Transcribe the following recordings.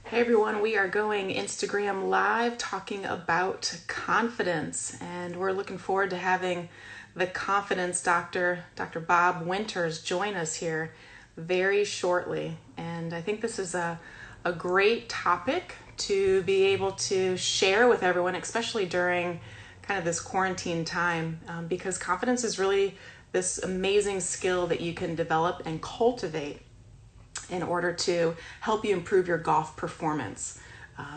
Hey everyone, we are going Instagram Live talking about confidence, and we're looking forward to having the confidence doctor, Dr. Bob Winters, join us here very shortly. And I think this is a great topic to be able to share with everyone, especially during kind of this quarantine time, because confidence is really this amazing skill that you can develop and cultivate in order to help you improve your golf performance.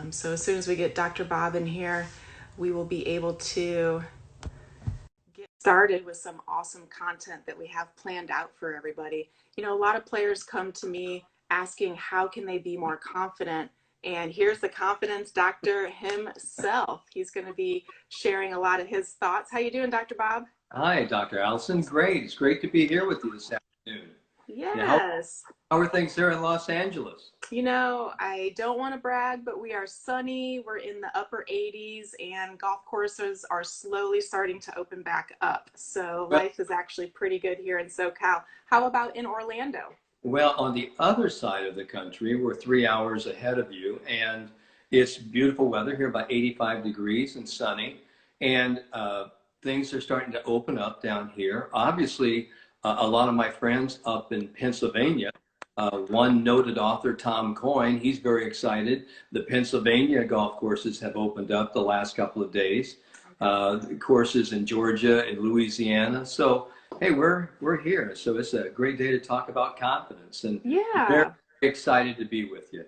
So as soon as we get Dr. Bob in here, we will be able to get started with some awesome content that we have planned out for everybody. You know, a lot of players come to me asking how can they be more confident, and here's the confidence doctor himself. He's going to be sharing a lot of his thoughts. How you doing, Dr. Bob? Hi, Dr. Allison. Great. It's great to be here with you this afternoon. Now, Yes. how are things there in Los Angeles? You know, I don't want to brag, but we are sunny. We're in the upper 80s, and golf courses are slowly starting to open back up. So Well, life is actually pretty good here in SoCal. How about in Orlando? well, on the other side of the country, we're 3 hours ahead of you, and it's beautiful weather here, about 85 degrees and sunny, and things are starting to open up down here. Obviously, a lot of my friends up in Pennsylvania, one noted author, Tom Coyne, he's very excited. The Pennsylvania golf courses have opened up the last couple of days. Courses in Georgia and Louisiana. So, hey, we're here. So it's a great day to talk about confidence, and very Yeah. excited to be with you.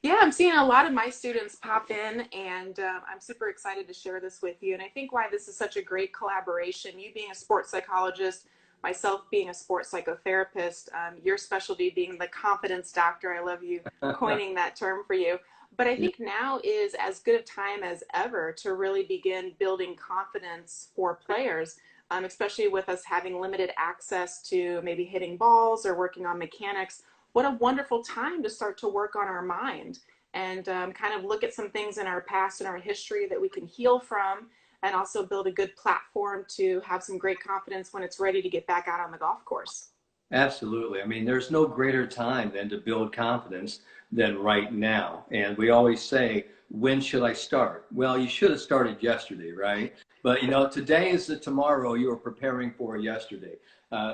Yeah, I'm seeing a lot of my students pop in, and I'm super excited to share this with you. And I think why this is such a great collaboration, you being a sports psychologist, myself being a sports psychotherapist, your specialty being the confidence doctor. I love you coining that term for you. But I Yeah, think now is as good a time as ever to really begin building confidence for players, especially with us having limited access to maybe hitting balls or working on mechanics. What a wonderful time to start to work on our mind and kind of look at some things in our past and our history that we can heal from, and also build a good platform to have some great confidence when it's ready to get back out on the golf course. absolutely. I mean, there's no greater time than to build confidence than right now. And we always say, when should I start? Well, you should have started yesterday, right? But today is the tomorrow you were preparing for yesterday.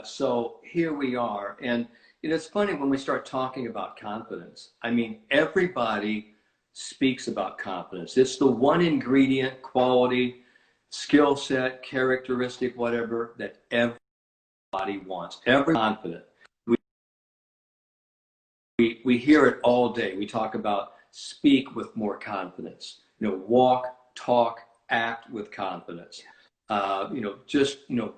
So here we are. And it's funny when we start talking about confidence. I mean, everybody speaks about confidence. It's the one ingredient, quality, skill set, characteristic, whatever, that everybody wants. Every confident. We hear it all day. We talk about speak with more confidence. Walk, talk, act with confidence.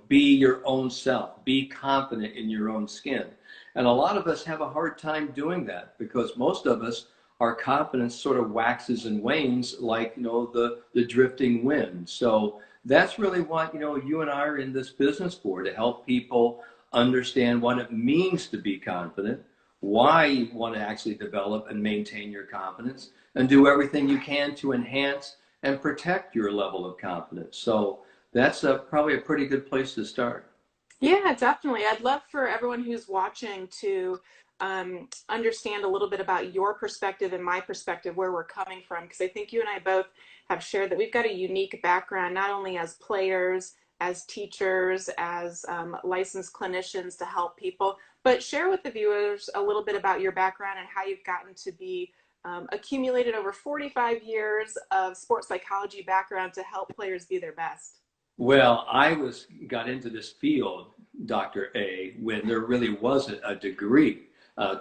Be your own self. Be confident in your own skin. And a lot of us have a hard time doing that because most of us, our confidence sort of waxes and wanes like, the drifting wind. So that's really what, you and I are in this business for, to help people understand what it means to be confident, why you want to actually develop and maintain your confidence, and do everything you can to enhance and protect your level of confidence. So that's probably a pretty good place to start. Yeah, definitely. I'd love for everyone who's watching to understand a little bit about your perspective and my perspective, where we're coming from, because I think you and I both have shared that we've got a unique background, not only as players, as teachers, as licensed clinicians to help people, but share with the viewers a little bit about your background and how you've gotten to be accumulated over 45 years of sports psychology background to help players be their best. Well, got into this field, Dr. A, when there really wasn't a degree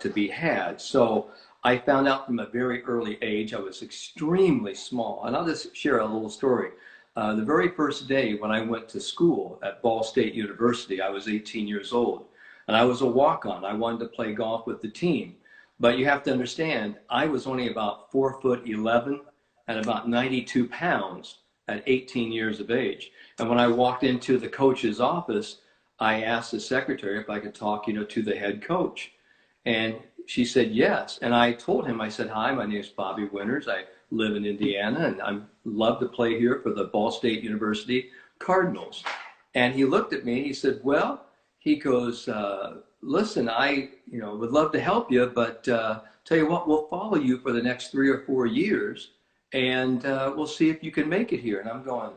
to be had. So I found out from a very early age I was extremely small. And I'll just share a little story. The very first day when I went to school at Ball State University, I was 18 years old. And I was a walk-on. I wanted to play golf with the team. But you have to understand, I was only about 4'11" and about 92 pounds at 18 years of age. And when I walked into the coach's office, I asked the secretary if I could talk, to the head coach. And she said yes. And I told him, I said, hi, my name is Bobby Winters. I live in Indiana and I love to play here for the Ball State University Cardinals. And he looked at me and he said, well, he goes, listen, I would love to help you, but tell you what, we'll follow you for the next 3 or 4 years, and we'll see if you can make it here. And I'm going,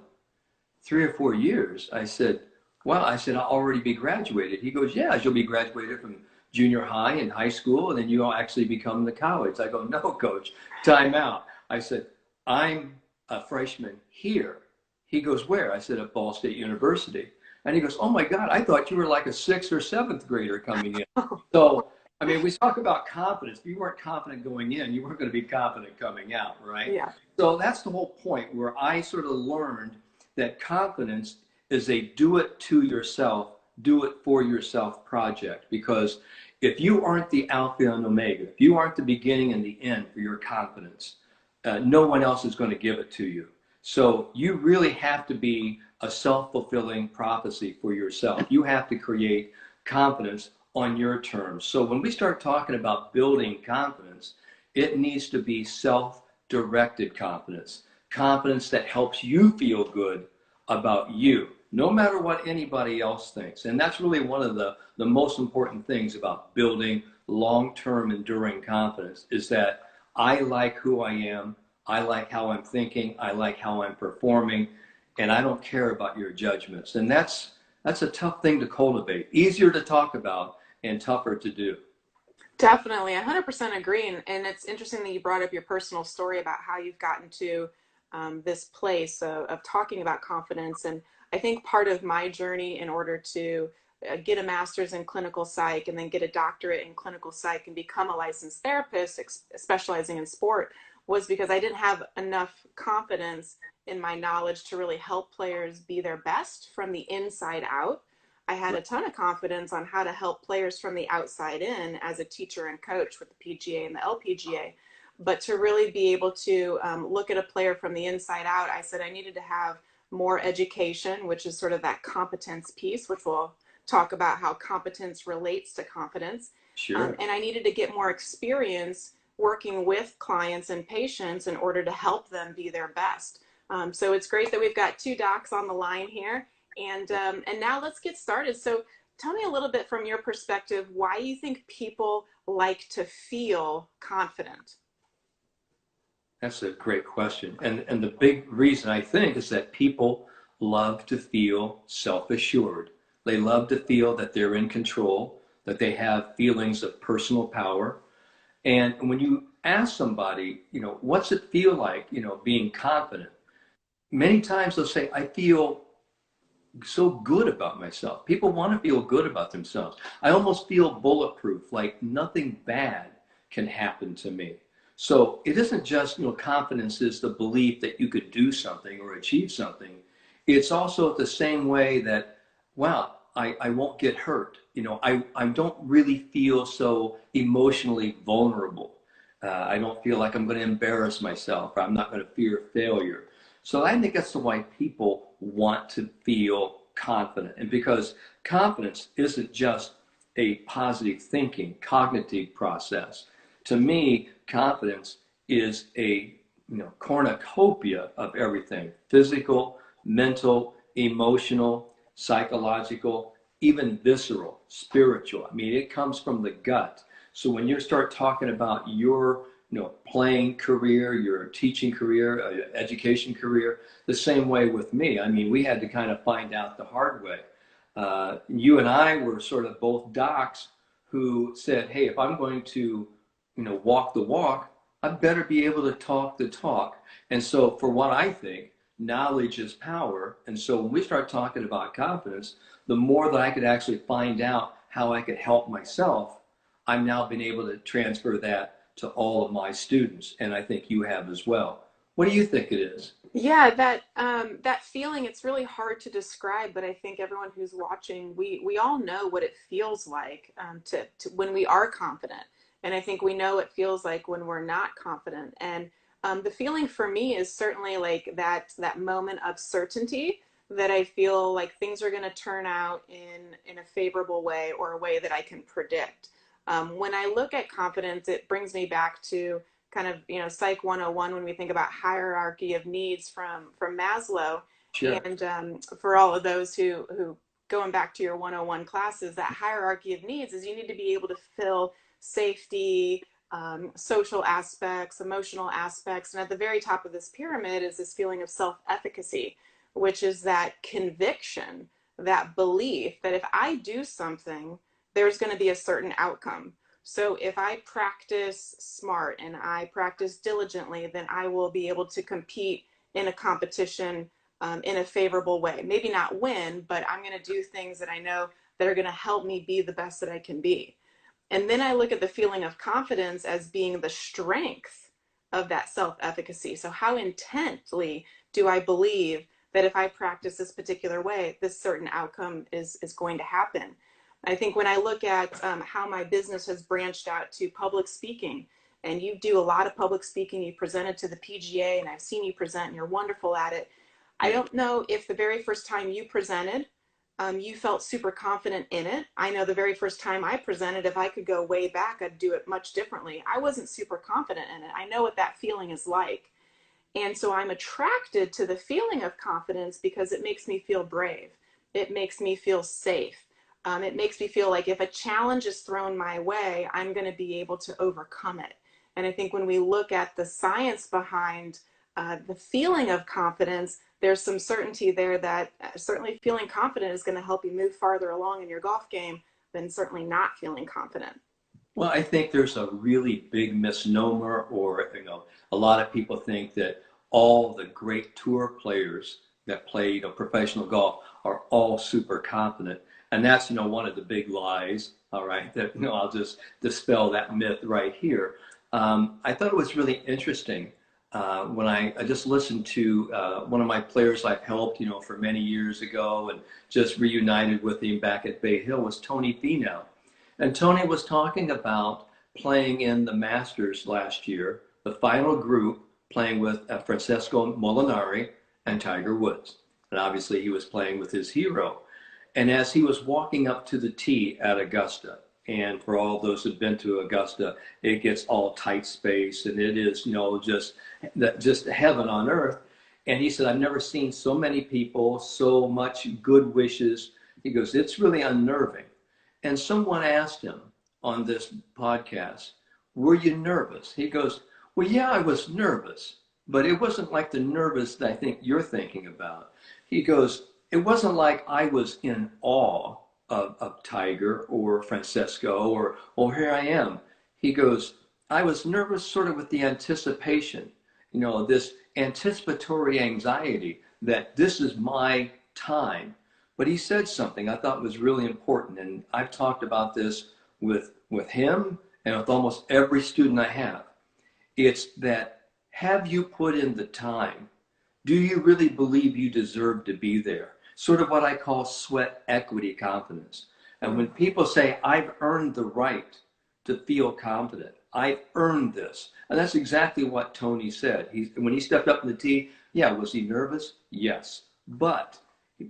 3 or 4 years? I said, well, I said, I'll already be graduated. He goes, yeah, you'll be graduated from junior high and high school, and then you'll actually become the college. I go, no, coach, time out. I said, I'm a freshman here. He goes, where? I said, at Ball State University. And he goes, oh my God, I thought you were like a sixth or seventh grader coming in. So, I mean, we talk about confidence. If you weren't confident going in, you weren't going to be confident coming out, right? Yeah. So that's the whole point where I sort of learned that confidence is a do it to yourself, do it for yourself project. Because if you aren't the alpha and omega, if you aren't the beginning and the end for your confidence, no one else is going to give it to you. So you really have to be a self-fulfilling prophecy for yourself. You have to create confidence on your terms. So when we start talking about building confidence, it needs to be self-directed confidence, confidence that helps you feel good about you, no matter what anybody else thinks. And that's really one of the most important things about building long-term enduring confidence is that I like who I am. I like how I'm thinking. I like how I'm performing. And I don't care about your judgments. And that's a tough thing to cultivate. Easier to talk about and tougher to do. Definitely, 100% agree. And it's interesting that you brought up your personal story about how you've gotten to this place of talking about confidence. And I think part of my journey in order to get a master's in clinical psych and then get a doctorate in clinical psych and become a licensed therapist specializing in sport was because I didn't have enough confidence in my knowledge to really help players be their best from the inside out. I had a ton of confidence on how to help players from the outside in as a teacher and coach with the PGA and the LPGA. But to really be able to look at a player from the inside out, I said I needed to have more education, which is sort of that competence piece, which we'll talk about how competence relates to confidence. Sure. And I needed to get more experience working with clients and patients in order to help them be their best. So it's great that we've got two docs on the line here. And now let's get started. So tell me a little bit from your perspective why you think people like to feel confident. That's a great question. And the big reason I think is that people love to feel self-assured. They love to feel that they're in control, that they have feelings of personal power. And when you ask somebody, what's it feel like, being confident? Many times they'll say, I feel so good about myself. People want to feel good about themselves. I almost feel bulletproof, like nothing bad can happen to me. So it isn't just, confidence is the belief that you could do something or achieve something. It's also the same way that, wow, I won't get hurt. I don't really feel so emotionally vulnerable. I don't feel like I'm going to embarrass myself. Or I'm not going to fear failure. So I think that's why people want to feel confident. And because confidence isn't just a positive thinking, cognitive process. To me, confidence is a cornucopia of everything: physical, mental, emotional, psychological, even visceral, spiritual. I mean, it comes from the gut. So when you start talking about your playing career, your teaching career, education career, the same way with me. I mean, we had to kind of find out the hard way. You and I were sort of both docs who said, hey, if I'm going to, walk the walk, I better be able to talk the talk. And so for what I think, knowledge is power. And so when we start talking about confidence, the more that I could actually find out how I could help myself, I'm now been able to transfer that to all of my students, and I think you have as well. What do you think it is? Yeah, that feeling, it's really hard to describe, but I think everyone who's watching, we all know what it feels like to when we are confident. And I think we know what it feels like when we're not confident. And the feeling for me is certainly like that moment of certainty that I feel like things are going to turn out in a favorable way or a way that I can predict. When I look at confidence, it brings me back to kind of Psych 101 when we think about hierarchy of needs from Maslow. Sure. And for all of those who going back to your 101 classes, that hierarchy of needs is you need to be able to fill safety, social aspects, emotional aspects. And at the very top of this pyramid is this feeling of self efficacy, which is that conviction, that belief that if I do something, there's going to be a certain outcome. So if I practice smart and I practice diligently, then I will be able to compete in a competition in a favorable way. Maybe not win, but I'm going to do things that I know that are going to help me be the best that I can be. And then I look at the feeling of confidence as being the strength of that self efficacy. So, how intently do I believe that if I practice this particular way, this certain outcome is going to happen? I think when I look at how my business has branched out to public speaking, and you do a lot of public speaking, you presented to the PGA, and I've seen you present, and you're wonderful at it. I Yeah. don't know if the very first time you presented, you felt super confident in it. I know the very first time I presented, if I could go way back, I'd do it much differently. I wasn't super confident in it. I know what that feeling is like. And so I'm attracted to the feeling of confidence because it makes me feel brave. It makes me feel safe. It makes me feel like if a challenge is thrown my way, I'm going to be able to overcome it. And I think when we look at the science behind the feeling of confidence, there's some certainty there that certainly feeling confident is going to help you move farther along in your golf game than certainly not feeling confident. Well, I think there's a really big misnomer, or a lot of people think that all the great tour players that play, professional golf are all super confident, and that's, one of the big lies. All right, that I'll just dispel that myth right here. I thought it was really interesting when I just listened to one of my players I've helped, for many years ago, and just reunited with him back at Bay Hill was Tony Finau. And Tony was talking about playing in the Masters last year, the final group playing with Francesco Molinari and Tiger Woods. And obviously he was playing with his hero. And as he was walking up to the tee at Augusta, and for all those who've been to Augusta, it gets all tight space, and it is, just heaven on earth. And he said, I've never seen so many people, so much good wishes. He goes, it's really unnerving. And someone asked him on this podcast, were you nervous? He goes, well, yeah, I was nervous, but it wasn't like the nervous that I think you're thinking about. He goes, it wasn't like I was in awe of Tiger or Francesco or, oh, here I am. He goes, I was nervous sort of with the anticipation, this anticipatory anxiety that this is my time. But he said something I thought was really important, and I've talked about this with him and with almost every student I have. It's that, have you put in the time? Do you really believe you deserve to be there? Sort of what I call sweat equity confidence. And when people say, I've earned the right to feel confident, I've earned this. And that's exactly what Tony said. When he stepped up in the tee, yeah, was he nervous? Yes. But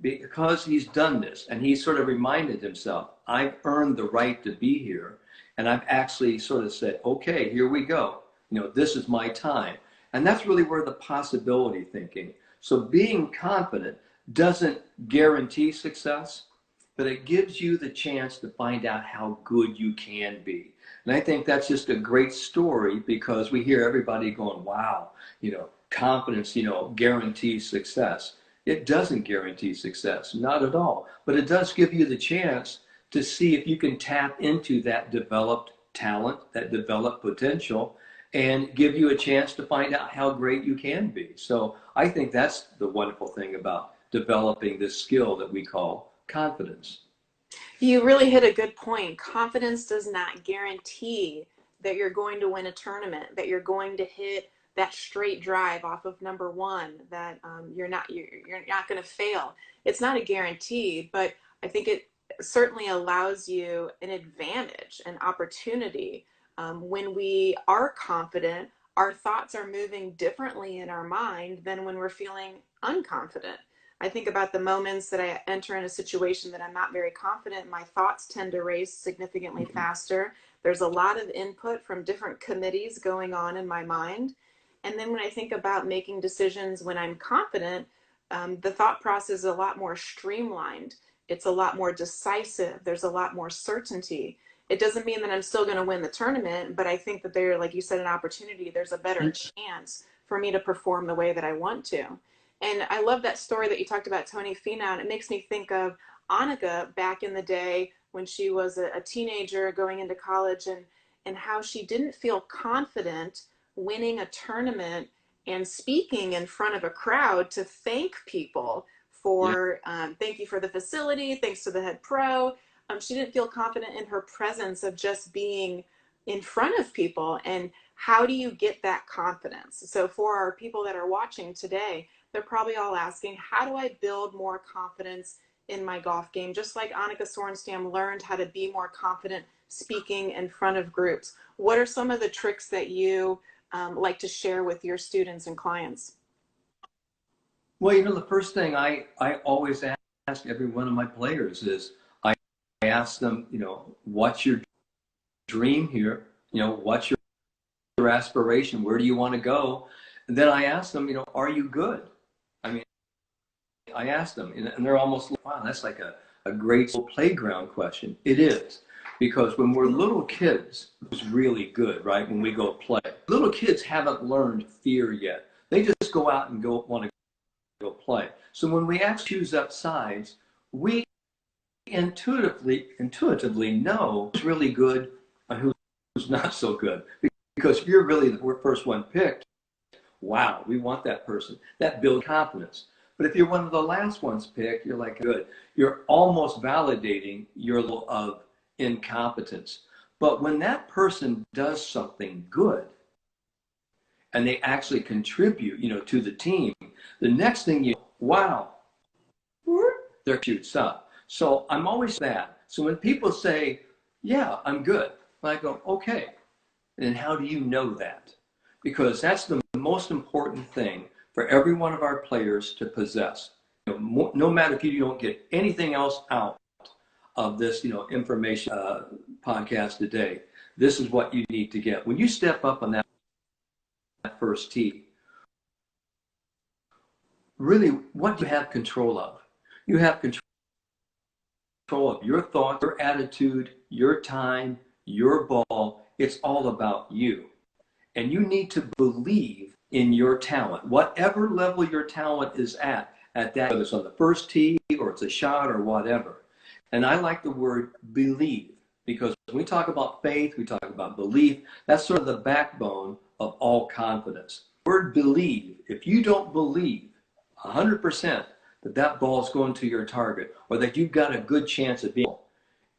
because he's done this and he sort of reminded himself, I've earned the right to be here. And I've actually sort of said, okay, here we go. This is my time. And that's really where the possibility thinking. So being confident doesn't guarantee success, but it gives you the chance to find out how good you can be. And I think that's just a great story because we hear everybody going, wow, confidence, guarantees success. It doesn't guarantee success, not at all. But it does give you the chance to see if you can tap into that developed talent, that developed potential, and give you a chance to find out how great you can be. So I think that's the wonderful thing about developing this skill that we call confidence. You really hit a good point. Confidence does not guarantee that you're going to win a tournament, that you're going to hit that straight drive off of number one, that you're not going to fail. It's not a guarantee, but I think it certainly allows you an advantage, an opportunity. When we are confident, our thoughts are moving differently in our mind than when we're feeling unconfident. I think about the moments that I enter in a situation that I'm not very confident, my thoughts tend to race significantly faster. There's a lot of input from different committees going on in my mind. And then when I think about making decisions when I'm confident, the thought process is a lot more streamlined. it's a lot more decisive. There's a lot more certainty. It doesn't mean that I'm still going to win the tournament, but I think that there, like you said, an opportunity, there's a better chance for me to perform the way that I want to. And I love that story that you talked about Tony Finau. And it makes me think of Annika back in the day when she was a teenager going into college, and how she didn't feel confident winning a tournament and speaking in front of a crowd to thank people Yeah. for thank you for the facility, thanks to the head pro. She didn't feel confident in her presence of just being in front of people. And how do you get that confidence? So for our people that are watching today, they're probably all asking, how do I build more confidence in my golf game? Just like Annika Sorenstam learned how to be more confident speaking in front of groups. What are some of the tricks that you like to share with your students and clients? Well, the first thing I always ask every one of my players is I ask them, what's your dream here? What's your aspiration? Where do you want to go? And then I ask them, are you good? I mean, I ask them, and they're almost like, wow, that's like a great playground question. It is. Because when we're little kids, it's really good, right? When we go play. Little kids haven't learned fear yet. They just go out and want to go play. So when we actually choose up sides, we intuitively know who's really good and who's not so good. Because if you're really the first one picked, wow, we want that person. That builds confidence. But if you're one of the last ones picked, you're like, good. You're almost validating your level of incompetence. But when that person does something good and they actually contribute, to the team, the next thing wow, their shoots up. So I'm always that. So when people say, yeah, I'm good, I go, okay. And how do you know that? Because that's the most important thing for every one of our players to possess. No matter if you don't get anything else out of this, information podcast today, this is what you need to get. When you step up on that first tee, really, what do you have control of? You have control of your thoughts, your attitude, your time, your ball. It's all about you. And you need to believe in your talent, whatever level your talent is at that, whether it's on the first tee or it's a shot or whatever. And I like the word believe, because when we talk about faith, we talk about belief. That's sort of the backbone of all confidence. The word believe, if you don't believe 100% that ball is going to your target, or that you've got a good chance of being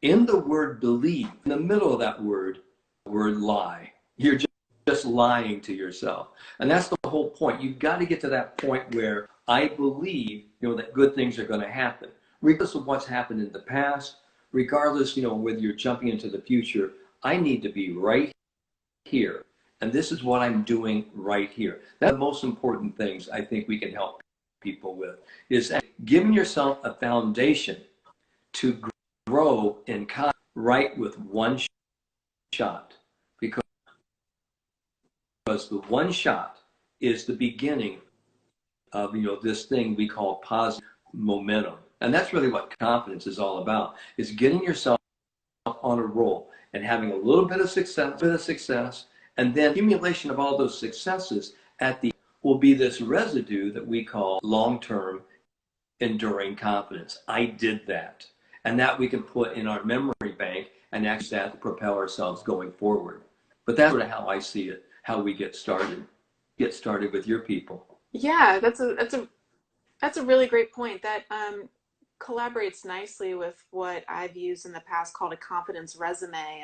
in the word believe, in the middle of that word lie. You're just lying to yourself. And that's the whole point. You've got to get to that point where I believe, that good things are going to happen. Regardless of what's happened in the past, regardless, whether you're jumping into the future, I need to be right here. And this is what I'm doing right here. That's the most important things I think we can help people with, is giving yourself a foundation to grow in confidence right with one shot. Because the one shot is the beginning of this thing we call positive momentum. And that's really what confidence is all about, is getting yourself on a roll and having a little bit of success, and then accumulation of all those successes at the will be this residue that we call long-term enduring confidence. I did that. And that we can put in our memory bank and actually that to propel ourselves going forward. But that's sort of how I see it, how we get started. Get started with your people. Yeah, that's a really great point. That collaborates nicely with what I've used in the past called a confidence resume.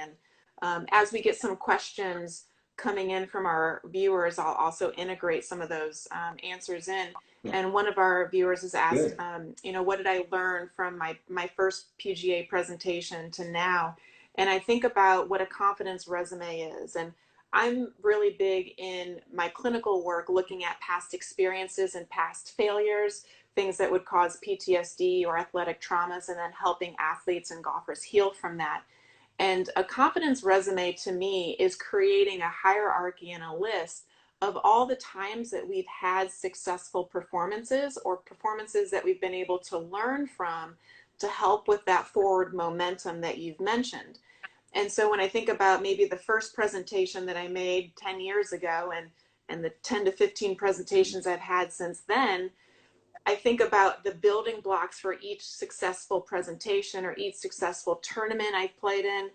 And as we get some questions coming in from our viewers, I'll also integrate some of those answers in. And one of our viewers has asked, Good. what did I learn from my first PGA presentation to now? And I think about what a confidence resume is. And I'm really big in my clinical work looking at past experiences and past failures, things that would cause PTSD or athletic traumas, and then helping athletes and golfers heal from that. And a confidence resume to me is creating a hierarchy and a list of all the times that we've had successful performances or performances that we've been able to learn from to help with that forward momentum that you've mentioned. And so when I think about maybe the first presentation that I made 10 years ago and the 10 to 15 presentations I've had since then, I think about the building blocks for each successful presentation or each successful tournament I've played in.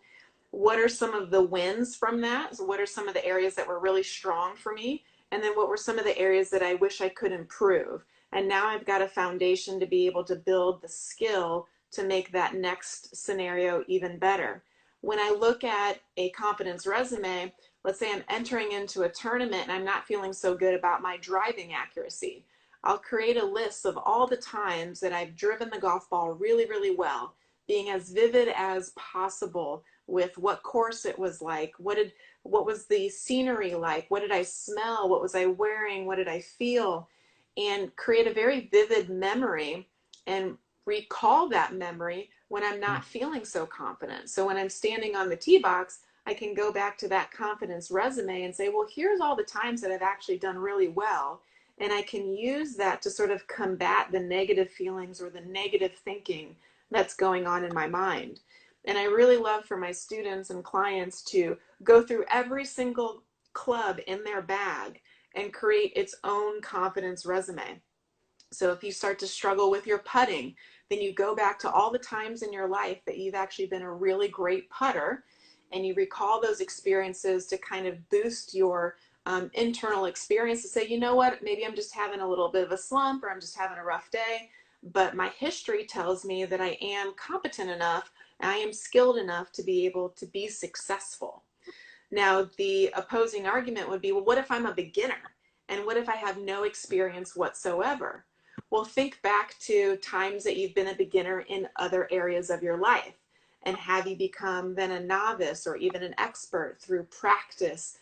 What are some of the wins from that? So what are some of the areas that were really strong for me? And then what were some of the areas that I wish I could improve? And now I've got a foundation to be able to build the skill to make that next scenario even better. When I look at a confidence resume, let's say I'm entering into a tournament and I'm not feeling so good about my driving accuracy. I'll create a list of all the times that I've driven the golf ball really, really well, being as vivid as possible with what course it was like, what was the scenery like, what did I smell, what was I wearing, what did I feel, and create a very vivid memory and recall that memory when I'm not feeling so confident. So when I'm standing on the tee box, I can go back to that confidence resume and say, well, here's all the times that I've actually done really well. And I can use that to sort of combat the negative feelings or the negative thinking that's going on in my mind. And I really love for my students and clients to go through every single club in their bag and create its own confidence resume. So if you start to struggle with your putting, then you go back to all the times in your life that you've actually been a really great putter and you recall those experiences to kind of boost your internal experience to say, you know what, maybe I'm just having a little bit of a slump or I'm just having a rough day, but my history tells me that I am competent enough, I am skilled enough to be able to be successful. Now, the opposing argument would be, well, what if I'm a beginner? And what if I have no experience whatsoever? Well, think back to times that you've been a beginner in other areas of your life. And have you become then a novice or even an expert through practice,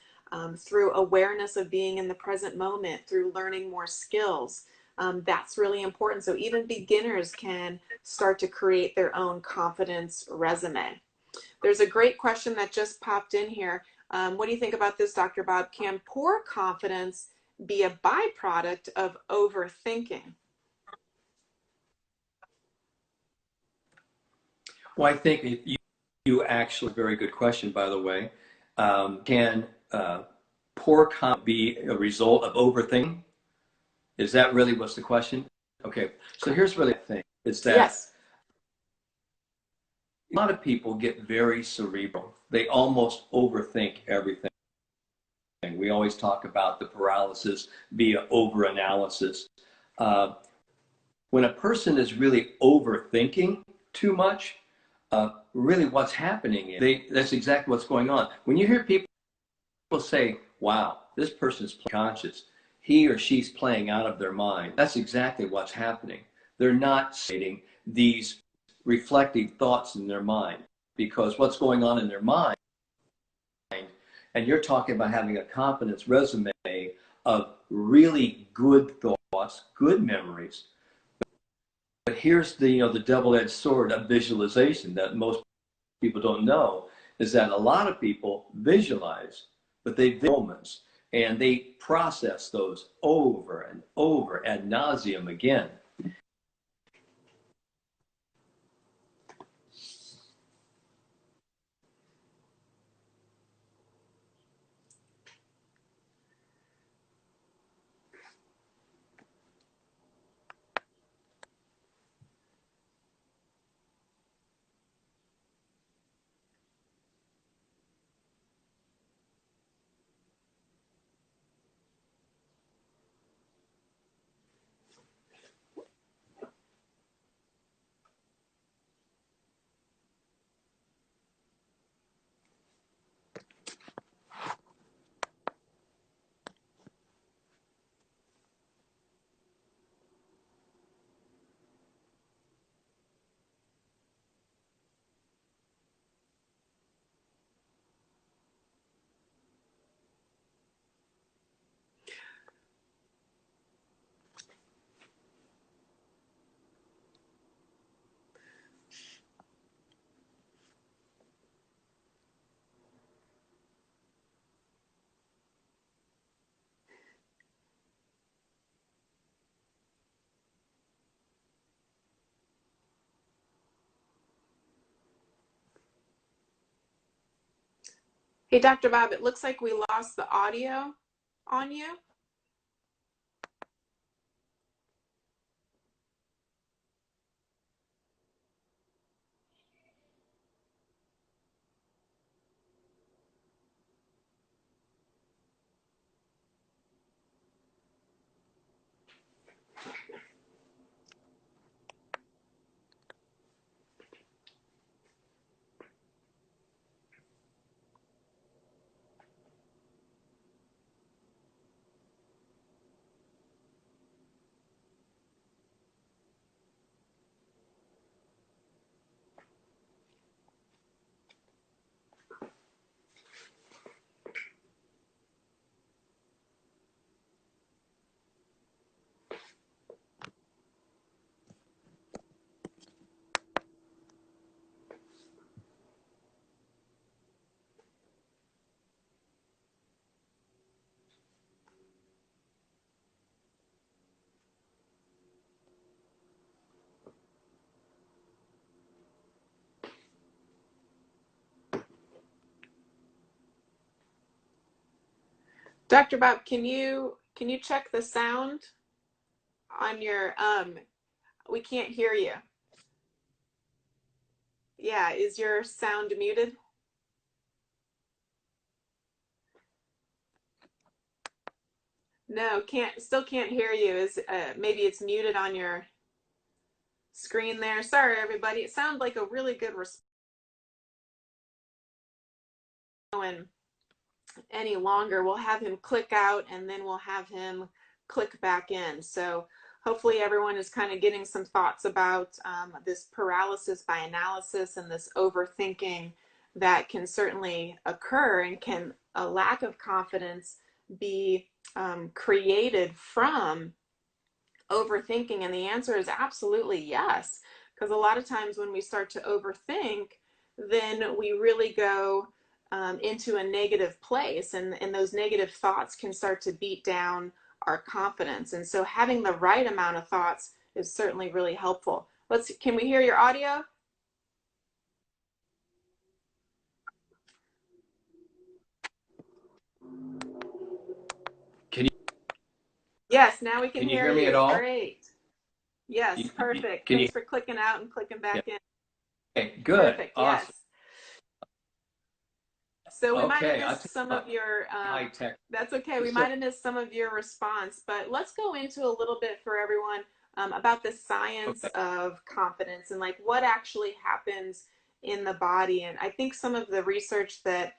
through awareness of being in the present moment, through learning more skills? That's really important. So even beginners can start to create their own confidence resume. There's a great question that just popped in here. What do you think about this, Dr. Bob? Can poor confidence be a byproduct of overthinking? Well, I think you actually, very good question, by the way. Can poor comp be a result of overthinking? Is that really what's the question? Okay, so here's really the thing, is that Yes. a lot of people get very cerebral. They almost overthink everything. We always talk about the paralysis via overanalysis. Uh, when a person is really overthinking too much, really what's happening is that's exactly what's going on. When you hear people say, wow, this person's conscious, he or she's playing out of their mind, that's exactly what's happening. They're not stating these reflective thoughts in their mind, because what's going on in their mind, and you're talking about having a confidence resume of really good thoughts, good memories. But here's the the double-edged sword of visualization that most people don't know, is that a lot of people visualize, but they moments and they process those over and over ad nauseum again. Hey, Dr. Bob, it looks like we lost the audio on you. Dr. Bob, can you check the sound on your we can't hear you. Yeah, is your sound muted? No, can't hear you. Is maybe it's muted on your screen there. Sorry everybody. It sounded like a really good response any longer. We'll have him click out and then we'll have him click back in. So hopefully everyone is kind of getting some thoughts about this paralysis by analysis and this overthinking that can certainly occur, and can a lack of confidence be created from overthinking? And the answer is absolutely yes, because a lot of times when we start to overthink, then we really go into a negative place, and those negative thoughts can start to beat down our confidence. And so having the right amount of thoughts is certainly really helpful. Can we hear your audio? Can you Yes, now we can can you hear hear me at you. all? Great. Yes, perfect. Can you? Thanks for clicking out and clicking Yeah. back in. Okay, good. Perfect. Awesome. Yes. So we might have Okay, I'll tell missed you some of what, your, high tech. that's okay. We So, might have missed some of your response, but let's go into a little bit for everyone about the science okay. of confidence and like what actually happens in the body. And I think some of the research that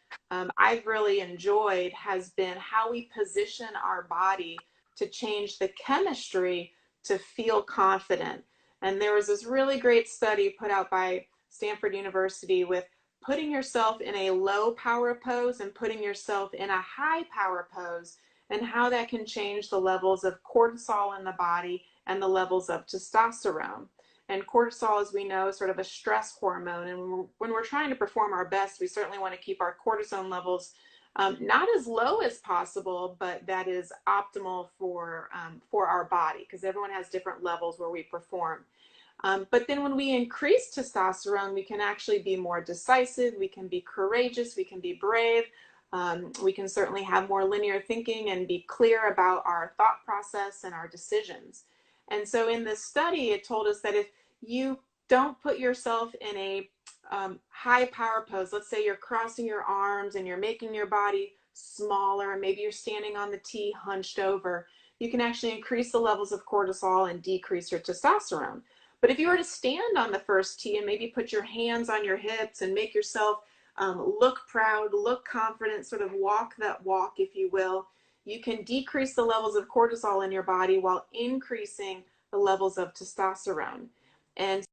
I've really enjoyed has been how we position our body to change the chemistry to feel confident. And there was this really great study put out by Stanford University with putting yourself in a low power pose and putting yourself in a high power pose, and how that can change the levels of cortisol in the body and the levels of testosterone. And cortisol, as we know, is sort of a stress hormone. And when we're trying to perform our best, we certainly want to keep our cortisone levels not as low as possible, but that is optimal for our body, because everyone has different levels where we perform. But then when we increase testosterone, we can actually be more decisive, we can be courageous, we can be brave, we can certainly have more linear thinking and be clear about our thought process and our decisions. And so in this study, it told us that if you don't put yourself in a high power pose, let's say you're crossing your arms and you're making your body smaller, and maybe you're standing on the T hunched over, you can actually increase the levels of cortisol and decrease your testosterone. But if you were to stand on the first tee and maybe put your hands on your hips and make yourself look proud, look confident, sort of walk that walk, if you will, you can decrease the levels of cortisol in your body while increasing the levels of testosterone. And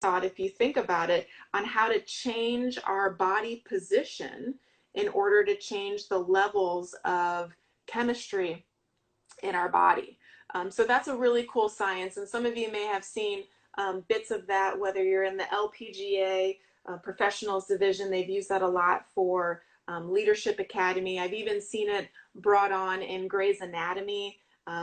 thought, if you think about it, on how to change our body position in order to change the levels of chemistry in our body. So that's a really cool science, and some of you may have seen bits of that, whether you're in the LPGA professionals division. They've used that a lot for Leadership Academy. I've even seen it brought on in Grey's Anatomy,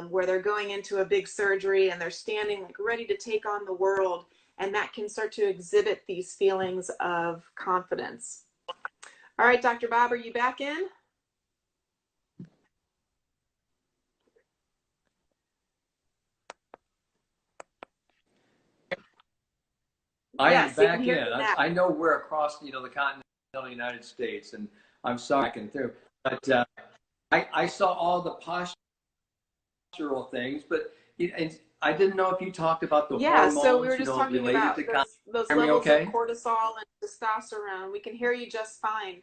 where they're going into a big surgery and they're standing like ready to take on the world. and that can start to exhibit these feelings of confidence. All right, Dr. Bob, are you back in? I am Yes, we can back hear in. you now. I know we're across, the continental United States, and I'm sorry I can through, but I saw all the postural things, but and I didn't know if you talked about the Yeah, so we were hormones, just talking related to about confidence. those Hear me levels of okay? cortisol and testosterone. We can hear you just fine.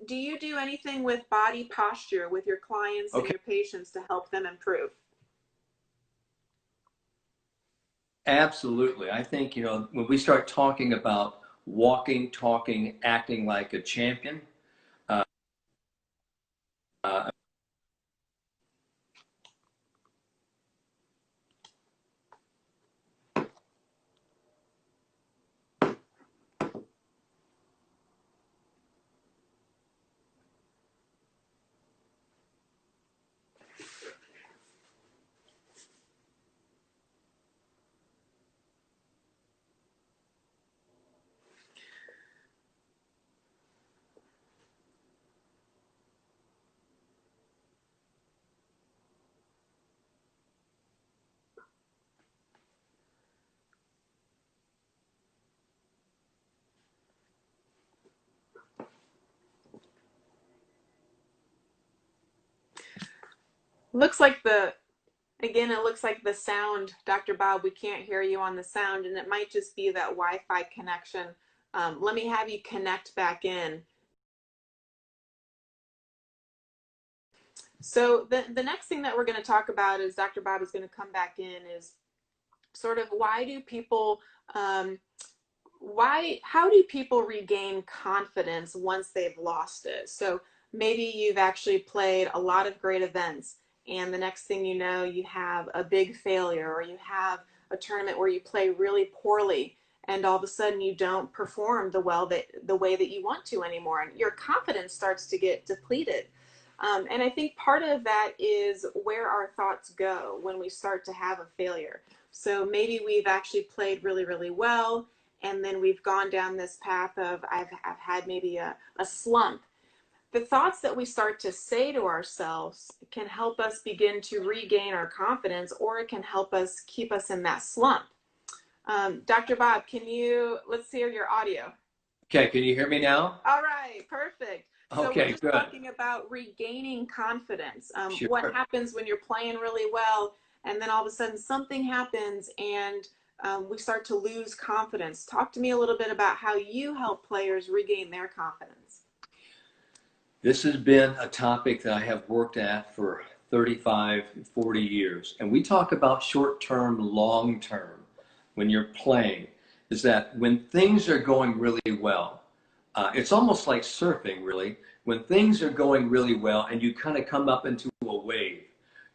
Do you do anything with body posture with your clients and Okay. your patients to help them improve? Absolutely. I think, when we start talking about walking, talking, acting like a champion, uh, uh, Looks like again, it looks like the sound, Dr. Bob, we can't hear you on the sound, and it might just be that Wi-Fi connection. Let me have you connect back in. So the next thing that we're going to talk about is Dr. Bob is going to come back in is sort of why do people how do people regain confidence once they've lost it? So maybe you've actually played a lot of great events, and the next thing you know, you have a big failure, or you have a tournament where you play really poorly, and all of a sudden you don't perform the way that you want to anymore, and your confidence starts to get depleted. And I think part of that is where our thoughts go when we start to have a failure. So maybe we've actually played really, really well, and then we've gone down this path of I've had maybe a slump. The thoughts that we start to say to ourselves can help us begin to regain our confidence, or it can help us keep us in that slump. Dr. Bob, let's hear your audio. okay, can you hear me now? All right, perfect. So we're Okay, just good. talking about regaining confidence. What Sure. happens when you're playing really well, and then all of a sudden something happens, and we start to lose confidence. Talk to me a little bit about how you help players regain their confidence. This has been a topic that I have worked at for 35, 40 years. And we talk about short term, long term when you're playing, is that when things are going really well, it's almost like surfing, really. When things are going really well and you kind of come up into a wave,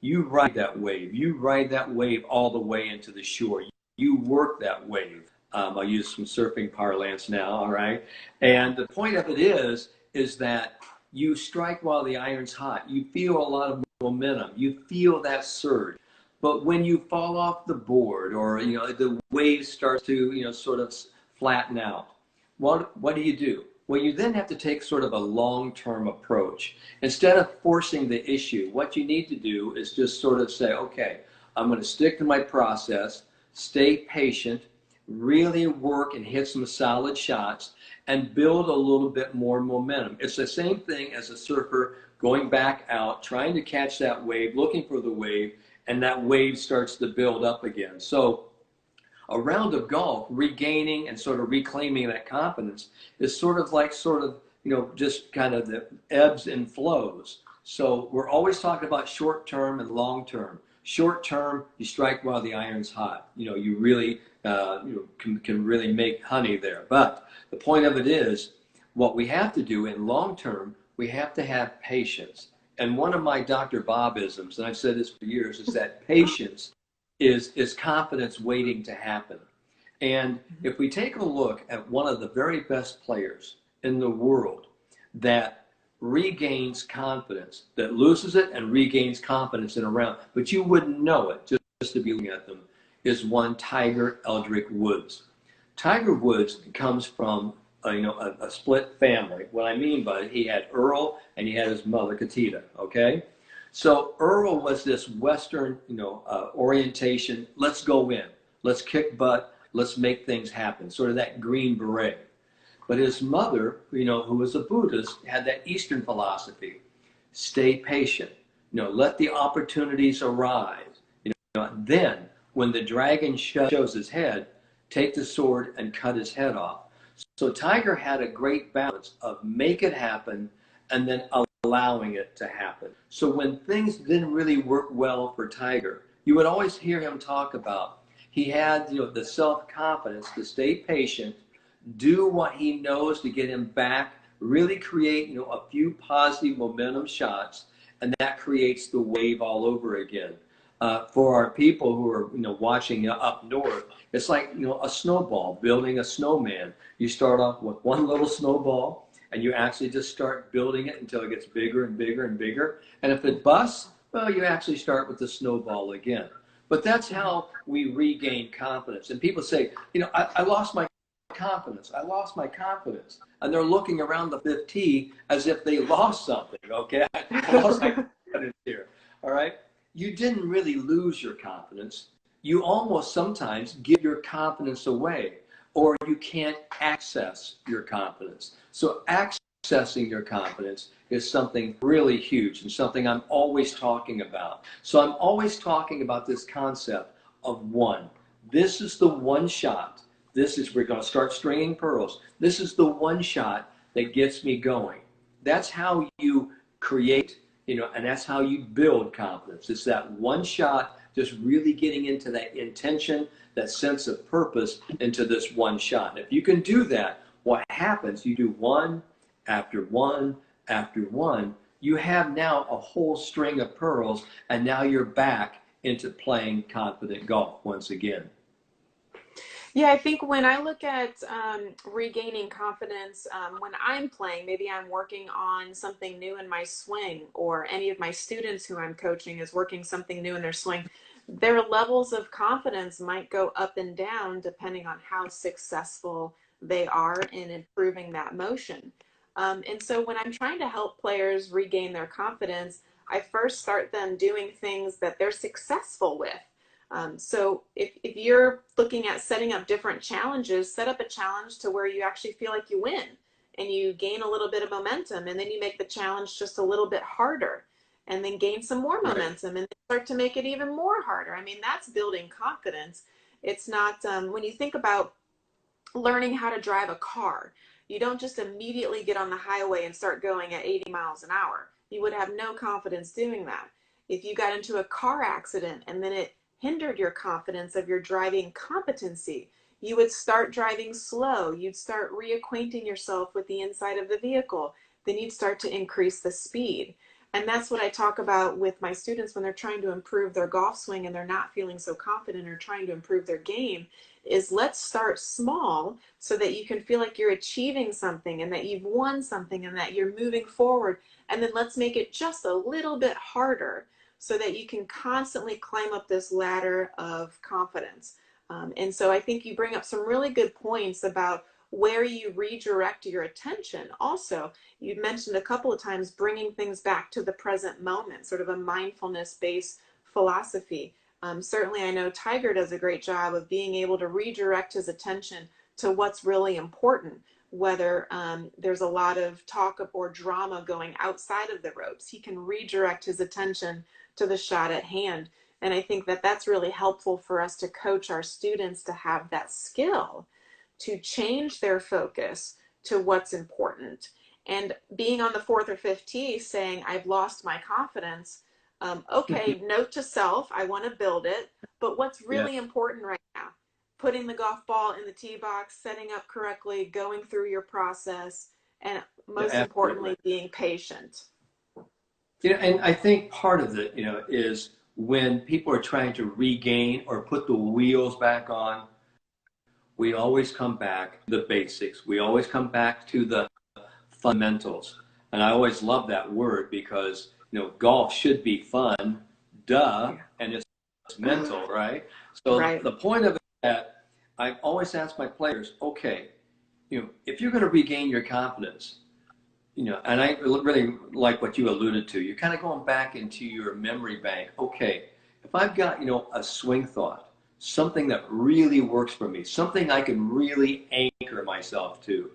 you ride that wave. You ride that wave all the way into the shore. You work that wave. I'll use some surfing parlance now, all right? And the point of it is that you strike while the iron's hot. You feel a lot of momentum. You feel that surge. But when you fall off the board, or the wave starts to sort of flatten out, what do? Well, you then have to take sort of a long-term approach. Instead of forcing the issue, what you need to do is just sort of say, okay, I'm going to stick to my process, stay patient, really work and hit some solid shots, and build a little bit more momentum. It's the same thing as a surfer going back out, trying to catch that wave, looking for the wave, and that wave starts to build up again. So a round of golf, regaining and sort of reclaiming that confidence is just kind of the ebbs and flows. So we're always talking about short term and long term. Short term, you strike while the iron's hot. You really can really make honey there. But the point of it is, what we have to do in long term, we have to have patience. And one of my Dr. Bobisms, and I've said this for years, is that patience is confidence waiting to happen. And if we take a look at one of the very best players in the world that regains confidence, that loses it and regains confidence in a round, but you wouldn't know it just to be looking at them, is one Tiger Eldrick Woods. Tiger Woods comes from a split family. What I mean by it, he had Earl and he had his mother Katita. Okay, so Earl was this Western orientation. Let's go in, let's kick butt, let's make things happen. Sort of that Green Beret. But his mother, who was a Buddhist, had that Eastern philosophy. Stay patient. Let the opportunities arise. Then, when the dragon shows his head, take the sword and cut his head off. So Tiger had a great balance of make it happen and then allowing it to happen. So when things didn't really work well for Tiger, you would always hear him talk about he had the self-confidence to stay patient, do what he knows to get him back, really create a few positive momentum shots, and that creates the wave all over again. For our people who are watching up north, it's like a snowball, building a snowman. You start off with one little snowball, and you actually just start building it until it gets bigger and bigger and bigger. And if it busts, well, you actually start with the snowball again. But that's how we regain confidence. And people say, I lost my confidence. I lost my confidence. And they're looking around the fifth tee as if they lost something. Okay, I lost my confidence here. All right. You didn't really lose your confidence. You almost sometimes give your confidence away, or you can't access your confidence. So accessing your confidence is something really huge and something I'm always talking about. So I'm always talking about this concept of one. This is the one shot. We're going to start stringing pearls. This is the one shot that gets me going. That's how you create, and that's how you build confidence. It's that one shot, just really getting into that intention, that sense of purpose into this one shot. And if you can do that, what happens, you do one after one after one, you have now a whole string of pearls, and now you're back into playing confident golf once again. Yeah, I think when I look at regaining confidence, when I'm playing, maybe I'm working on something new in my swing, or any of my students who I'm coaching is working something new in their swing, their levels of confidence might go up and down depending on how successful they are in improving that motion. And so when I'm trying to help players regain their confidence, I first start them doing things that they're successful with. So if you're looking at setting up different challenges, set up a challenge to where you actually feel like you win and you gain a little bit of momentum, and then you make the challenge just a little bit harder and then gain some more Right. momentum and start to make it even more harder. I mean, that's building confidence. It's not, when you think about learning how to drive a car, you don't just immediately get on the highway and start going at 80 miles an hour. You would have no confidence doing that. If you got into a car accident and then it hindered your confidence of your driving competency, you would start driving slow. You'd start reacquainting yourself with the inside of the vehicle. Then you'd start to increase the speed. And that's what I talk about with my students when they're trying to improve their golf swing and they're not feeling so confident or trying to improve their game, is let's start small so that you can feel like you're achieving something and that you've won something and that you're moving forward. And then let's make it just a little bit harder so that you can constantly climb up this ladder of confidence. And so I think you bring up some really good points about where you redirect your attention. Also, you mentioned a couple of times bringing things back to the present moment, sort of a mindfulness based philosophy. Certainly, I know Tiger does a great job of being able to redirect his attention to what's really important, whether there's a lot of talk or drama going outside of the ropes. He can redirect his attention to the shot at hand. And I think that that's really helpful for us to coach our students to have that skill to change their focus to what's important. And being on the fourth or fifth tee saying, I've lost my confidence. Okay, note to self, I want to build it. But what's Yeah, really important right now? Putting the golf ball in the tee box, setting up correctly, going through your process, and yeah, most absolutely. importantly, being patient. And I think part of it, is when people are trying to regain or put the wheels back on, we always come back to the basics. We always come back to the fundamentals. And I always love that word because, golf should be fun, duh, Yeah. and it's it's mental, right? So Right. the point of it is that I always ask my players, okay, if you're going to regain your confidence, and I really like what you alluded to. You're kind of going back into your memory bank. Okay, if I've got, a swing thought, something that really works for me, something I can really anchor myself to,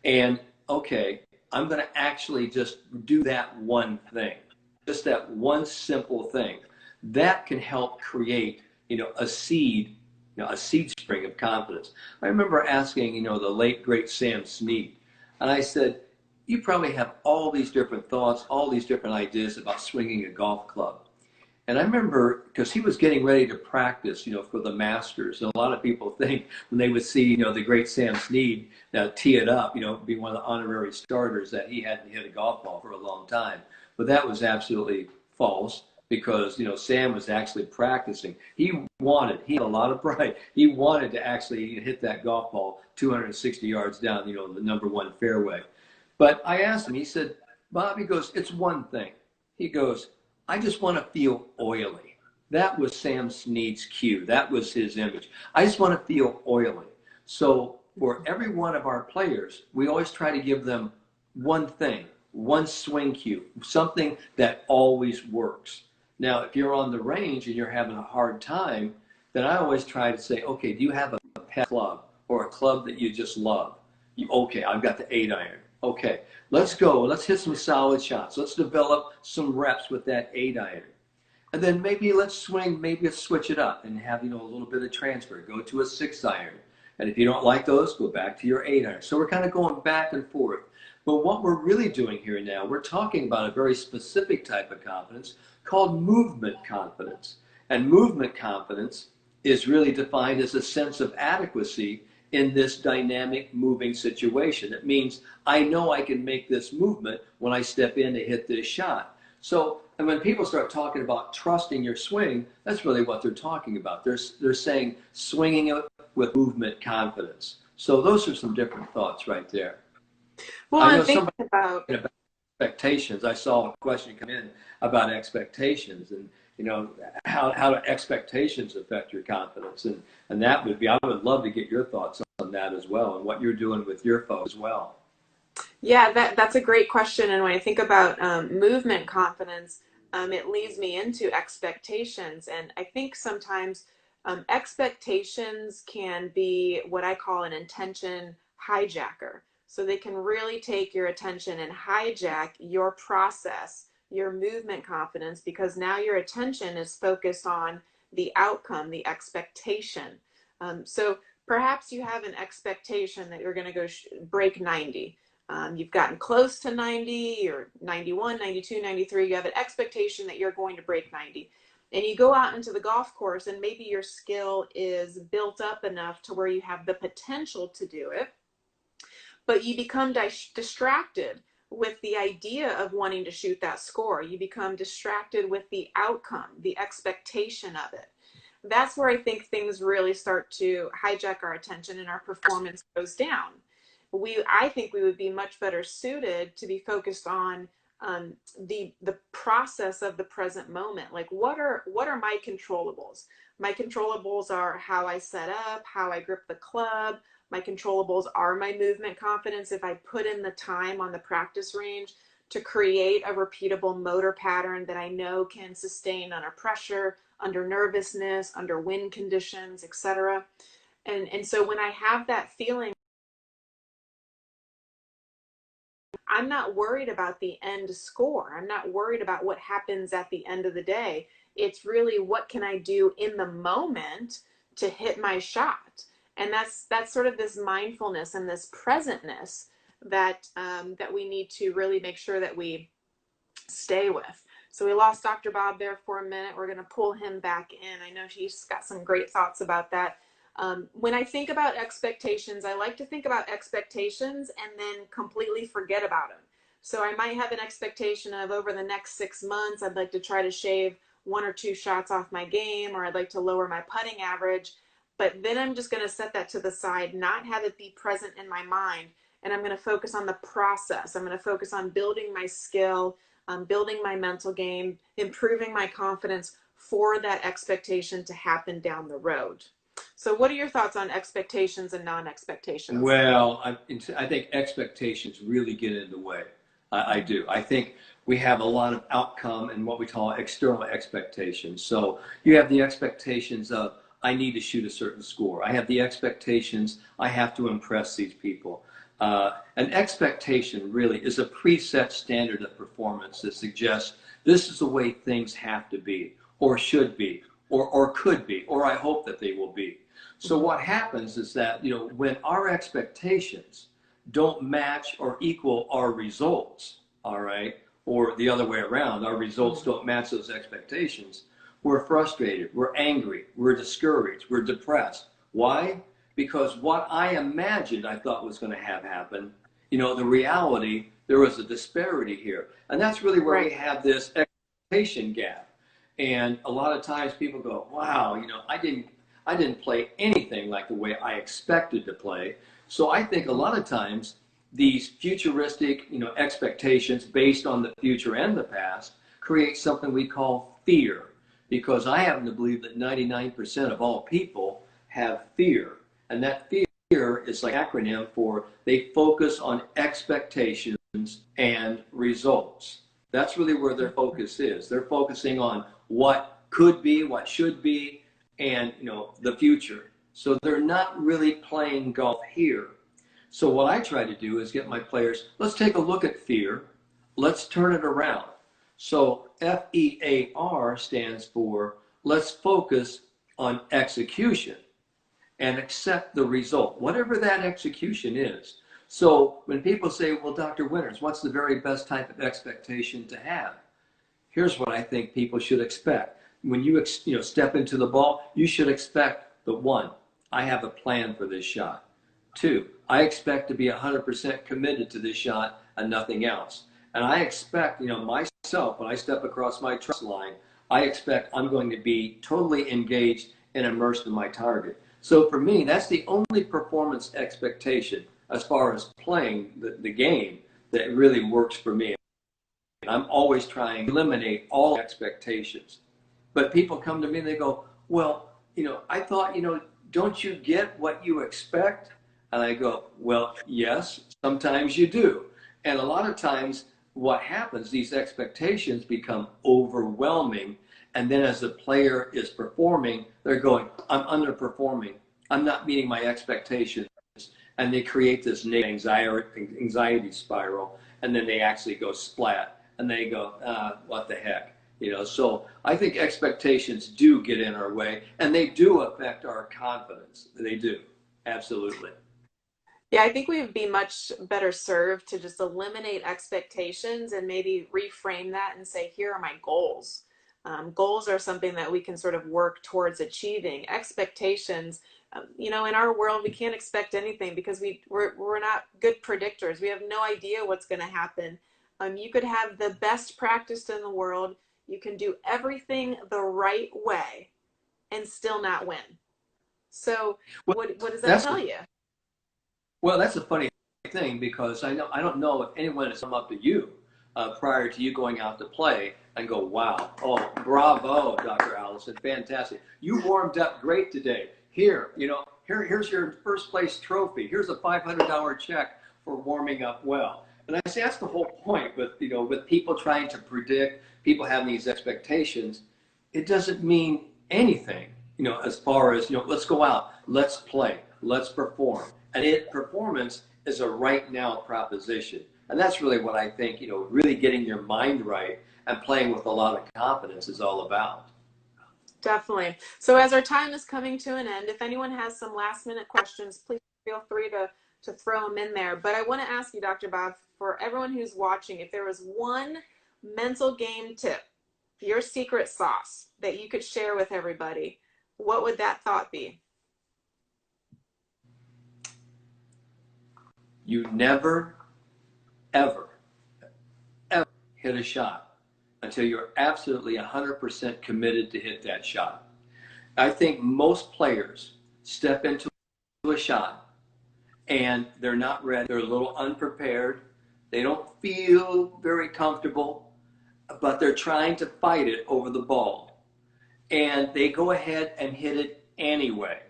and okay, I'm going to actually just do that one thing, just that one simple thing. That can help create, a seed spring of confidence. I remember asking, the late great Sam Snead, and I said, you probably have all these different thoughts, all these different ideas about swinging a golf club. And I remember because he was getting ready to practice, for the Masters. And a lot of people think when they would see, the great Sam Snead tee it up, be one of the honorary starters, that he hadn't hit a golf ball for a long time. But that was absolutely false because, Sam was actually practicing. He had a lot of pride. He wanted to actually hit that golf ball 260 yards down, the number one fairway. But I asked him, he said, Bob, he goes, it's one thing. He goes, I just want to feel oily. That was Sam Snead's cue. That was his image. I just want to feel oily. So for every one of our players, we always try to give them one thing, one swing cue, something that always works. Now, if you're on the range and you're having a hard time, then I always try to say, okay, do you have a pet club or a club that you just love? Okay, I've got the 8-iron. Okay, let's go. Let's hit some solid shots. Let's develop some reps with that 8-iron. And then maybe let's swing, maybe let's switch it up and have, a little bit of transfer. Go to a 6-iron. And if you don't like those, go back to your 8-iron. So we're kind of going back and forth. But what we're really doing here now, we're talking about a very specific type of confidence called movement confidence. And movement confidence is really defined as a sense of adequacy in this dynamic moving situation. It means I know I can make this movement when I step in to hit this shot. So, and when people start talking about trusting your swing, that's really what they're talking about. They're saying swinging it with movement confidence. So those are some different thoughts right there. Well, I I'm know thinking somebody about, about expectations. I saw a question come in about expectations and how do expectations affect your confidence, and that would be, I would love to get your thoughts on that as well and what you're doing with your folks as well. yeah, that's a great question. And when I think about movement confidence, it leads me into expectations. And I think sometimes expectations can be what I call an intention hijacker. So they can really take your attention and hijack your process, your movement confidence, because now your attention is focused on the outcome, the expectation. So perhaps you have an expectation that you're going to go break 90. You've gotten close to 90 or 91, 92, 93. You have an expectation that you're going to break 90. And you go out into the golf course, and maybe your skill is built up enough to where you have the potential to do it, but you become distracted with the idea of wanting to shoot that score. You become distracted with the outcome, the expectation of it. That's where I think things really start to hijack our attention and our performance goes down. I think we would be much better suited to be focused on the process of the present moment. Like what are my controllables? My controllables are how I set up, how I grip the club. My controllables are my movement confidence. If I put in the time on the practice range to create a repeatable motor pattern that I know can sustain under pressure, under nervousness, under wind conditions, etc. And so when I have that feeling, I'm not worried about the end score. I'm not worried about what happens at the end of the day. It's really what can I do in the moment to hit my shot. And that's sort of this mindfulness and this presentness that we need to really make sure that we stay with. So we lost Dr. Bob there for a minute. We're going to pull him back in. I know he's got some great thoughts about that. When I think about expectations, I like to think about expectations and then completely forget about them. So I might have an expectation of over the next 6 months, I'd like to try to shave 1 or 2 shots off my game, or I'd like to lower my putting average. But then I'm just going to set that to the side, not have it be present in my mind. And I'm going to focus on the process. I'm going to focus on building my skill, building my mental game, improving my confidence for that expectation to happen down the road. So what are your thoughts on expectations and non-expectations? Well, I think expectations really get in the way. I do. I think we have a lot of outcome and what we call external expectations. So you have the expectations of, I need to shoot a certain score. I have the expectations, I have to impress these people. An expectation really is a preset standard of performance that suggests this is the way things have to be, or should be, or could be, or I hope that they will be. So what happens is that, when our expectations don't match or equal our results, all right, or the other way around, our results don't match those expectations, we're frustrated, we're angry, we're discouraged, we're depressed. Why? Because what I imagined I thought was going to have happen, the reality, there was a disparity here. And that's really where we have this expectation gap. And a lot of times people go, wow, I didn't play anything like the way I expected to play. So I think a lot of times these futuristic, expectations based on the future and the past create something we call fear. Because I happen to believe that 99% of all people have fear. And that fear is like an acronym for they focus on expectations and results. That's really where their focus is. They're focusing on what could be, what should be, and the future. So they're not really playing golf here. So what I try to do is get my players, let's take a look at fear. Let's turn it around. So FEAR stands for let's focus on execution and accept the result, whatever that execution is. So when people say, well, Dr. Winters, what's the very best type of expectation to have? Here's what I think people should expect. When you step into the ball, you should expect the one, I have a plan for this shot. Two, I expect to be 100% committed to this shot and nothing else. And I expect, myself, when I step across my trust line, I expect I'm going to be totally engaged and immersed in my target. So for me, that's the only performance expectation as far as playing the game that really works for me. I'm always trying to eliminate all expectations. But people come to me and they go, well, I thought, don't you get what you expect? And I go, well, yes, sometimes you do. And a lot of times what happens, these expectations become overwhelming. And then as the player is performing, they're going, I'm underperforming. I'm not meeting my expectations. And they create this anxiety spiral. And then they actually go splat. And they go, what the heck? So I think expectations do get in our way. And they do affect our confidence. They do. Absolutely. Yeah, I think we'd be much better served to just eliminate expectations and maybe reframe that and say, here are my goals. Goals are something that we can sort of work towards achieving. Expectations, in our world, we can't expect anything because we're not good predictors. We have no idea what's going to happen. You could have the best practice in the world. You can do everything the right way and still not win. So Well, what does that that's tell you? Well, that's a funny thing because I don't know if anyone has come up to you prior to you going out to play and go, wow, oh, bravo, Dr. Allison, fantastic. You warmed up great today. Here's your first place trophy. Here's a $500 check for warming up well. And I say that's the whole point with people trying to predict, people having these expectations. It doesn't mean anything, as far as, let's go out, let's play, let's perform. And performance is a right now proposition. And that's really what I think, really getting your mind right and playing with a lot of confidence is all about. Definitely. So as our time is coming to an end, if anyone has some last minute questions, please feel free to throw them in there. But I want to ask you, Dr. Bob, for everyone who's watching, if there was one mental game tip, your secret sauce that you could share with everybody, what would that thought be? You never, ever, ever hit a shot until you're absolutely 100% committed to hit that shot. I think most players step into a shot and they're not ready. They're a little unprepared. They don't feel very comfortable, but they're trying to fight it over the ball. and they go ahead and hit it anyway.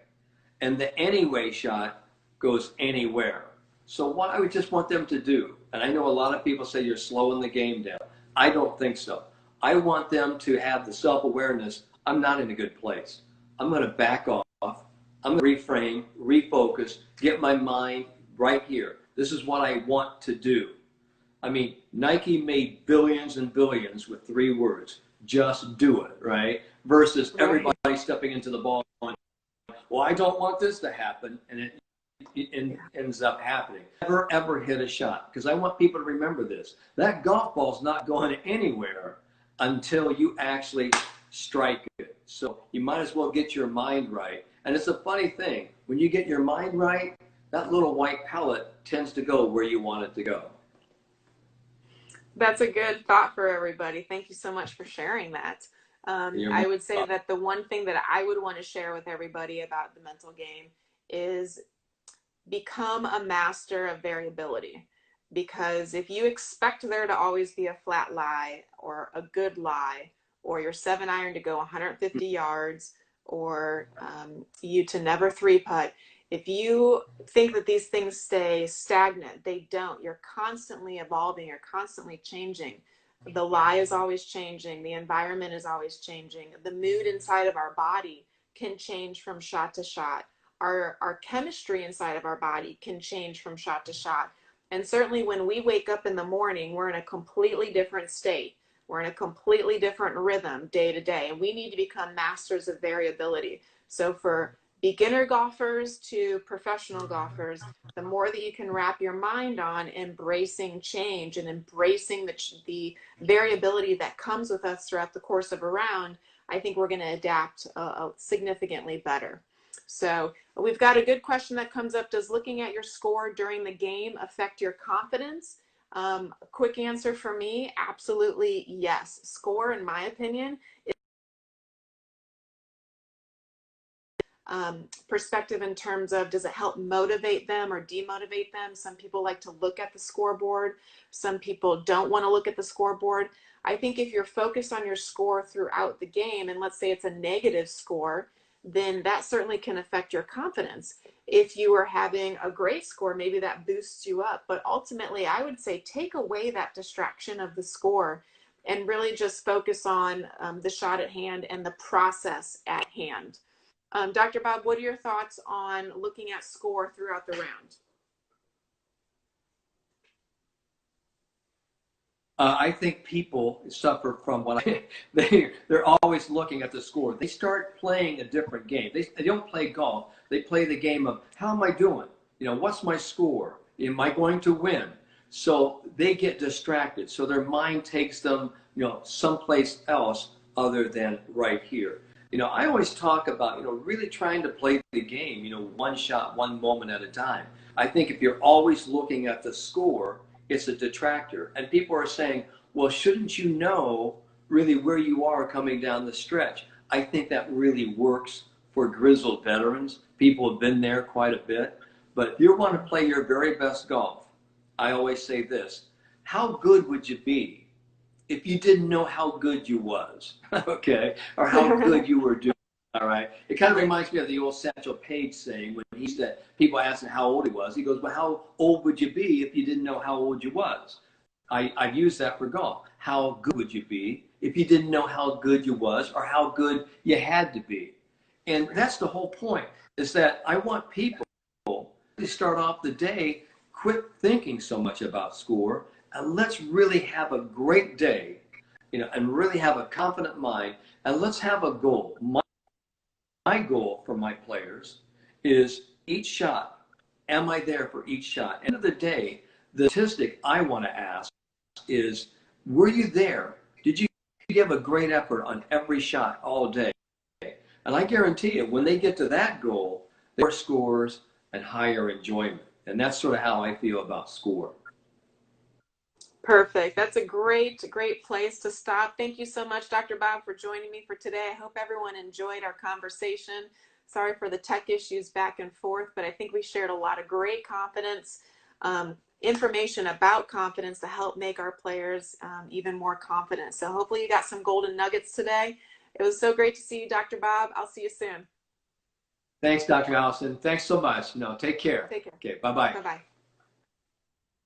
And the anyway shot goes anywhere. So what I would just want them to do, and I know a lot of people say you're slowing the game down. I don't think so. I want them to have the self-awareness, I'm not in a good place. I'm going to back off. I'm going to reframe, refocus, get my mind right here. This is what I want to do. I mean, Nike made billions and billions with 3 words. Just do it, right? Versus Right. everybody stepping into the ball going, well, I don't want this to happen, and it Yeah. ends up happening. Never ever hit a shot, because I want people to remember this. That golf ball's not going anywhere until you actually strike it. So you might as well get your mind right. And it's a funny thing, when you get your mind right, that little white pellet tends to go where you want it to go. That's a good thought for everybody. Thank you so much for sharing that. You're I would say welcome. that the one thing that I would want to share with everybody about the mental game is become a master of variability. Because if you expect there to always be a flat lie or a good lie, or your 7-iron to go 150 yards, or you to never 3-putt, if you think that these things stay stagnant, they don't. You're constantly evolving, you're constantly changing. The lie is always changing, the environment is always changing, the mood inside of our body can change from shot to shot. Our chemistry inside of our body can change from shot to shot. And certainly when we wake up in the morning, we're in a completely different state. We're in a completely different rhythm day to day. And we need to become masters of variability. So for beginner golfers to professional golfers, the more that you can wrap your mind on embracing change and embracing the variability that comes with us throughout the course of a round, I think we're going to adapt significantly better. So we've got a good question that comes up. Does looking at your score during the game affect your confidence? A quick answer for me, absolutely yes. Score, in my opinion, perspective in terms of does it help motivate them or demotivate them. Some people like to look at the scoreboard. Some people don't want to look at the scoreboard. I think if you're focused on your score throughout the game, and let's say it's a negative score, then that certainly can affect your confidence. If you are having a great score, maybe that boosts you up. But ultimately, I would say take away that distraction of the score and really just focus on the shot at hand and the process at hand. Dr. Bob, what are your thoughts on looking at score throughout the round? I think people suffer from what they're always looking at the score. They start playing a different game. They don't play golf. They play the game of how am I doing? You know, what's my score? Am I going to win? So they get distracted. So their mind takes them, you know, someplace else other than right here. You know, I always talk about, you know, really trying to play the game, you know, one shot, one moment at a time. I think if you're always looking at the score, it's a detractor. And people are saying, well, shouldn't you know really where you are coming down the stretch? I think that really works for grizzled veterans. People have been there quite a bit. But if you want to play your very best golf, I always say this, how good would you be if you didn't know how good you was, okay, or how good you were doing? All right. It kind of reminds me of the old Satchel Paige saying when he said people asked him how old he was. He goes, "Well, how old would you be if you didn't know how old you was?" I've used that for golf. How good would you be if you didn't know how good you was or how good you had to be? And that's the whole point. Is that I want people to start off the day, quit thinking so much about score, and let's really have a great day, you know, and really have a confident mind, and let's have a goal. My goal for my players is each shot. Am I there for each shot? End of the day, the statistic I want to ask is, were you there? Did you give a great effort on every shot all day? And I guarantee you, when they get to that goal, there are scores and higher enjoyment. And that's sort of how I feel about score. Perfect. That's a great, great place to stop. Thank you so much, Dr. Bob, for joining me for today. I hope everyone enjoyed our conversation. Sorry for the tech issues back and forth, but I think we shared a lot of great confidence, information about confidence to help make our players even more confident. So hopefully you got some golden nuggets today. It was so great to see you, Dr. Bob. I'll see you soon. Thanks, Dr. Allison. Thanks so much. No, take care. Take care. Okay, bye bye. Bye bye.